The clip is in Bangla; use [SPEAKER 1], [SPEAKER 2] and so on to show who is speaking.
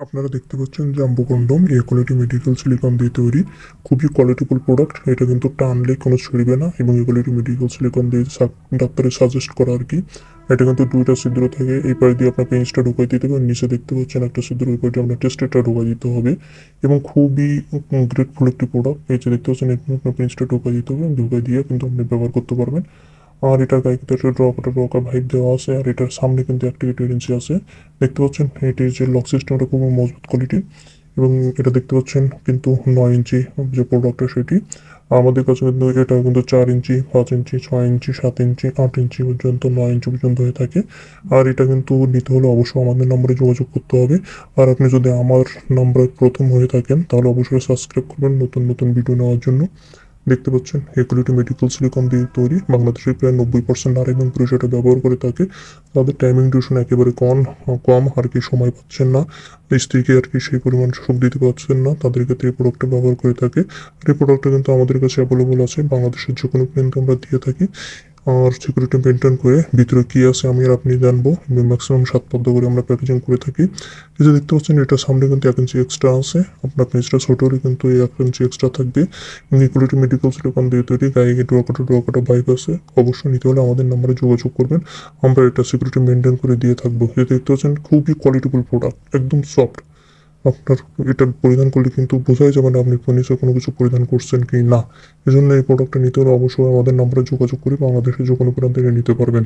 [SPEAKER 1] আপনারা দেখতে পাচ্ছেন jumbo condom air quality medical silicon দিয়ে তৈরি। খুবই কোয়ালিটিফুল প্রোডাক্ট। এটা কিন্তু টানলে কোনো ছড়িবে না এবং এয়ার কোয়ালিটি মেডিকেল সিলিকন দিয়ে ডাক্তারের সাজেস্ট করা আর কি। এটা কিন্তু দুইটা ছিদ্র থাকে, এই পাশ দিয়ে আপনার পেন্সটা ঢুকাই দিতে হবে, নিচে দেখতে পাচ্ছেন একটা ছিদ্র, ওই পাশ দিয়ে আপনার টেস্টেরটা ঢুকাই দিতে হবে এবং খুবই গ্রেটফুল একটি প্রোডাক্ট। এই যে দেখতে পাচ্ছেন এখানে আপনার পেন্সটা ঢুকাই দিতে হবে, ঢুকাই দিয়ে কিন্তু আপনি ব্যবহার করতে পারবেন। আর এটার গায়ে কিন্তু একটা ড্রকার ভাইব দেওয়া আছে, আর এটার সামনে কিন্তু অ্যাক্টিভেটেড ইঞ্চি আছে। দেখতে পাচ্ছেন এটির যে লক সিস্টেমটা খুব মজবুত কোয়ালিটি এবং এটা দেখতে পাচ্ছেন কিন্তু 9 ইঞ্চি যে প্রোডাক্টটা সেটি। আমাদের কাছে কিন্তু এটা কিন্তু 4 ইঞ্চি, 5 ইঞ্চি, 6 ইঞ্চি, 7 ইঞ্চি, 8 ইঞ্চি পর্যন্ত, 9 ইঞ্চি পর্যন্ত হয়ে থাকে। আর এটা কিন্তু নিতে হলে অবশ্যই আমাদের নম্বরে যোগাযোগ করতে হবে। আর আপনি যদি আমার নম্বরে প্রথম হয়ে থাকেন তাহলে অবশ্যই সাবস্ক্রাইব করবেন নতুন নতুন ভিডিও নেওয়ার জন্য। দেখতে পাচ্ছেন একুলিটি মেডিকেল সিলিকন দিয়ে তৈরি। বাংলাদেশের প্রায় 90% নারী এবং পুরুষ এটা ব্যবহার করে থাকে। তাদের টাইমিং ডিউরেশন একেবারে কম আর কি, সময় পাচ্ছেন না, স্ত্রীকে আর কি সেই পরিমাণ সুখ দিতে পারছেন না, তাদের ক্ষেত্রে এই প্রোডাক্টটা ব্যবহার করে থাকে। আর এই প্রোডাক্টটা কিন্তু আমাদের কাছে অ্যাভেলেবল আছে, বাংলাদেশের যে কোনো প্রিন্ট আমরা দিয়ে থাকি। আর সিকিউরিটি মেনটেন করে ভিতরে কি আছে আমি আর আপনি জানবো। ম্যাক্সিমাম 7 পদ্ম করে আমরা প্যাকেজিং করে থাকি। এই যে দেখতে পাচ্ছেন এটা সামনে কিন্তু 1 ইঞ্চি এক্সট্রা আছে, আপনার পেজটা ছোট হলে কিন্তু এই 1 ইঞ্চি এক্সট্রা থাকবে। ইকুইটি মেডিকেল সিলিকন দিয়ে তৈরি, গায়ে ডোয়াকাটা বাইক আছে। অবশ্যই নিতে হলে আমাদের নাম্বারে যোগাযোগ করবেন, আমরা এটা সিকিউরিটি মেনটেন করে দিয়ে থাকবো। এই দেখতে পাচ্ছেন খুবই কোয়ালিটিফুল প্রোডাক্ট, একদম সফট। আপনার এটা পরিধান করলে কিন্তু বোঝাই যাবে না আপনি নিচে কোনো কিছু পরিধান করছেন কি না। এজন্য এই প্রোডাক্টটা নিতে হলে অবশ্যই আমাদের নাম্বারে যোগাযোগ করে বাংলাদেশের যে কোনো প্রান্ত থেকে নিতে পারবেন।